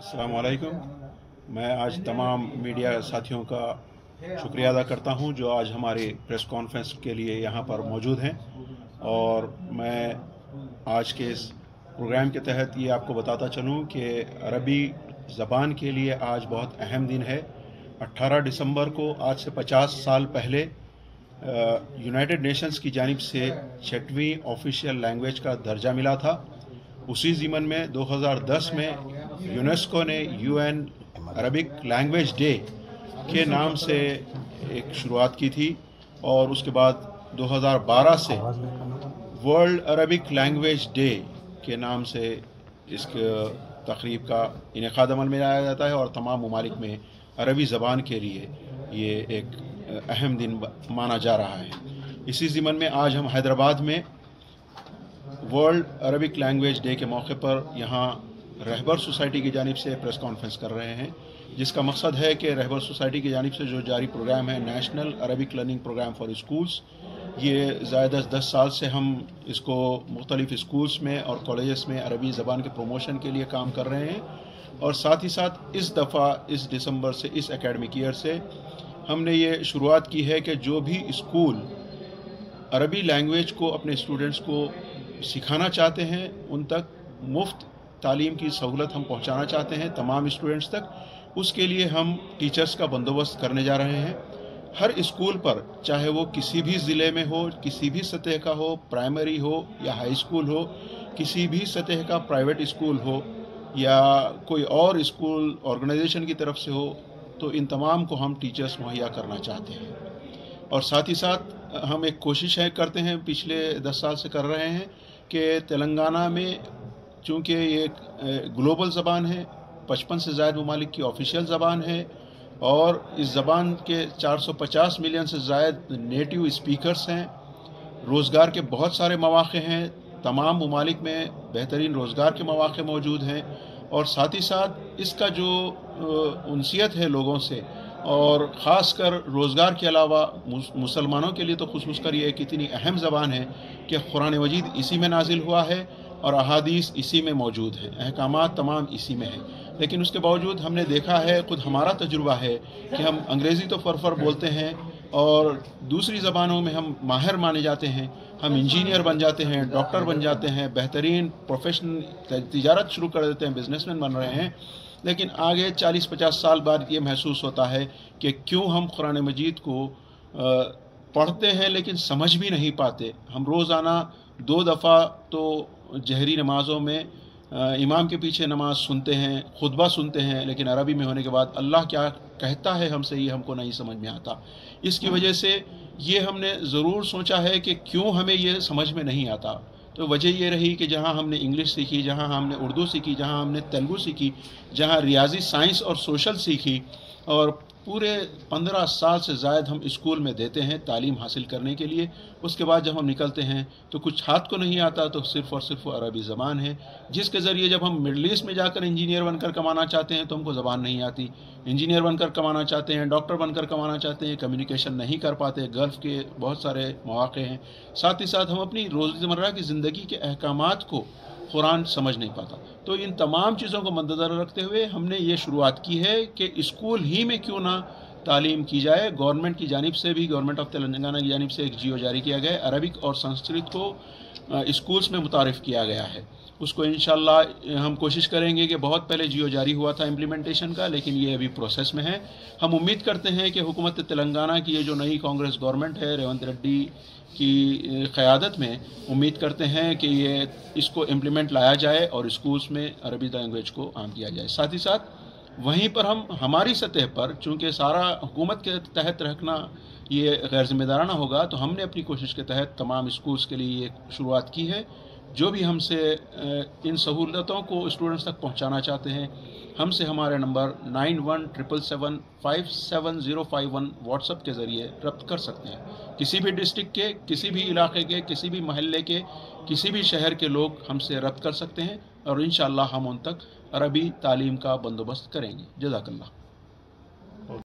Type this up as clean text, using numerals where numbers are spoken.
अस्सलाम वालेकुम। मैं आज तमाम मीडिया साथियों का शुक्रिया अदा करता हूं जो आज हमारे प्रेस कॉन्फ्रेंस के लिए यहां पर मौजूद हैं। और मैं आज के इस प्रोग्राम के तहत ये आपको बताता चलूं कि अरबी ज़बान के लिए आज बहुत अहम दिन है। 18 दिसंबर को आज से 50 साल पहले यूनाइटेड नेशंस की जानिब से 6वीं ऑफिशियल लैंग्वेज का दर्जा मिला था। उसी ज़िमन में 2010 में यूनेस्को ने यूएन अरबिक लैंग्वेज डे के नाम से एक शुरुआत की थी और उसके बाद 2012 से वर्ल्ड अरबिक लैंग्वेज डे के नाम से इस तकरीब का इनेकाद अमल में लाया जाता है और तमाम ममालिक में अरबी ज़बान के लिए ये एक अहम दिन माना जा रहा है। इसी ज़िमन में आज हम हैदराबाद में वर्ल्ड अरबिक लैंग्वेज डे के मौके पर यहाँ रहबर सोसाइटी की जानिब से प्रेस कॉन्फ्रेंस कर रहे हैं, जिसका मकसद है कि रहबर सोसाइटी की जानिब से जो जारी प्रोग्राम है national Arabic learning programme for schools, ये ज़्यादा 10 साल से हम इसको मुख्तलिफ स्कूल्स में और कॉलेजेस में अरबी ज़बान के प्रमोशन के लिए काम कर रहे हैं। और साथ ही साथ इस दफ़ा इस दिसंबर से इस एकेडमिक ईयर से हमने ये शुरुआत की है कि जो भी स्कूल अरबी लैंग्वेज को अपने स्टूडेंट्स को सिखाना चाहते हैं उन तक मुफ्त तालीम की सहूलत हम पहुंचाना चाहते हैं तमाम स्टूडेंट्स तक। उसके लिए हम टीचर्स का बंदोबस्त करने जा रहे हैं। हर स्कूल पर, चाहे वो किसी भी ज़िले में हो, किसी भी सतह का हो, प्राइमरी हो या हाई स्कूल हो, किसी भी सतह का प्राइवेट स्कूल हो या कोई और स्कूल ऑर्गेनाइजेशन की तरफ से हो, तो इन तमाम को हम टीचर्स मुहैया करना चाहते हैं। और साथ ही साथ हम एक कोशिश करते हैं, पिछले 10 साल से कर रहे हैं कि तेलंगाना में चूँकि ये ग्लोबल ज़बान है, 55 से ज़ायद ममालिक की ऑफिशियल ज़बान है और इस ज़बान के 450 मिलियन से ज़ायद नेटिव स्पीकर्स हैं। रोज़गार के बहुत सारे मौक़े हैं, तमाम ममालिक में बेहतरीन रोज़गार के मौक़े मौजूद हैं। और साथ ही साथ इसका जो उनसियत है लोगों से, और ख़ास कर रोज़गार के अलावा मुसलमानों के लिए तो खुसूस कर ये एक इतनी अहम ज़बान है कि कुरान मजीद इसी में नाजिल हुआ है और अहादीस इसी में मौजूद हैं, अहकामात तमाम इसी में हैं। लेकिन उसके बावजूद हमने देखा है, खुद हमारा तजुर्बा है कि हम अंग्रेज़ी तो फर बोलते हैं और दूसरी ज़बानों में हम माहिर माने जाते हैं। हम इंजीनियर बन जाते हैं, डॉक्टर बन जाते हैं, बेहतरीन प्रोफेशनल तिजारत शुरू कर देते हैं, बिजनेसमैन बन रहे हैं। लेकिन आगे 40-50 साल बाद ये महसूस होता है कि क्यों हम कुरान मजीद को पढ़ते हैं लेकिन समझ भी नहीं पाते। हम रोज़ाना 2 दफ़ा तो जहरी नमाज़ों में इमाम के पीछे नमाज सुनते हैं, खुतबा सुनते हैं, लेकिन अरबी में होने के बाद अल्लाह क्या कहता है हमसे ये हमको नहीं समझ में आता। इसकी वजह से ये हमने ज़रूर सोचा है कि क्यों हमें ये समझ में नहीं आता। तो वजह ये रही कि जहाँ हमने इंग्लिश सीखी, जहाँ हमने उर्दू सीखी, जहाँ हमने तेलुगु सीखी, जहाँ रियाजी साइंस और सोशल सीखी, और पूरे 15 साल से ज़ायद हम स्कूल में देते हैं तालीम हासिल करने के लिए। उसके बाद जब हम निकलते हैं तो कुछ हाथ को नहीं आता, तो सिर्फ़ और सिर्फ अरबी ज़बान है, जिसके ज़रिए जब हम मिडल ईस्ट में जाकर इंजीनियर बनकर कमाना चाहते हैं तो हमको ज़बान नहीं आती। इंजीनियर बनकर कमाना चाहते हैं, डॉक्टर बनकर कमाना चाहते हैं, कम्युनिकेशन नहीं कर पाते। गल्फ़ के बहुत सारे मौक़े हैं। साथ ही साथ हम अपनी रोज़मर्रा की ज़िंदगी के अहकामात को कुरान समझ नहीं पाता। तो इन तमाम चीज़ों को मद्देनज़र रखते हुए हमने ये शुरुआत की है कि स्कूल ही में क्यों ना तालीम की जाए। गवर्नमेंट की जानिब से भी, गवर्नमेंट ऑफ तेलंगाना की जानिब से एक जियो जारी किया गया है, अरबिक और संस्कृत को स्कूल्स में मुतारिफ़ किया गया है। उसको इंशाअल्लाह हम कोशिश करेंगे कि बहुत पहले जियो जारी हुआ था इम्प्लीमेंटेशन का, लेकिन ये अभी प्रोसेस में है। हम उम्मीद करते हैं कि हुकूमत तेलंगाना की ये जो नई कांग्रेस गवर्नमेंट है रेवंत रेड्डी की क़यादत में, उम्मीद करते हैं कि ये इसको इम्प्लीमेंट लाया जाए और स्कूल्स में अरबी लैंग्वेज को आम किया जाए। साथ ही साथ वहीं पर हम हमारी सतह पर, चूँकि सारा हुकूमत के तहत रखना ये गैर ज़िम्मेदाराना होगा, तो हमने अपनी कोशिश के तहत तमाम स्कूल्स के लिए ये शुरुआत की है। जो भी हमसे इन सहूलतों को स्टूडेंट्स तक पहुंचाना चाहते हैं, हमसे हमारे नंबर 9177757051 व्हाट्सएप के ज़रिए रब्त कर सकते हैं। किसी भी डिस्ट्रिक्ट के, किसी भी इलाके के, किसी भी महल्ले के, किसी भी शहर के लोग हमसे रब्त कर सकते हैं और इंशाअल्लाह हम उन तक अरबी तालीम का बंदोबस्त करेंगे। जज़ाकल्लाह।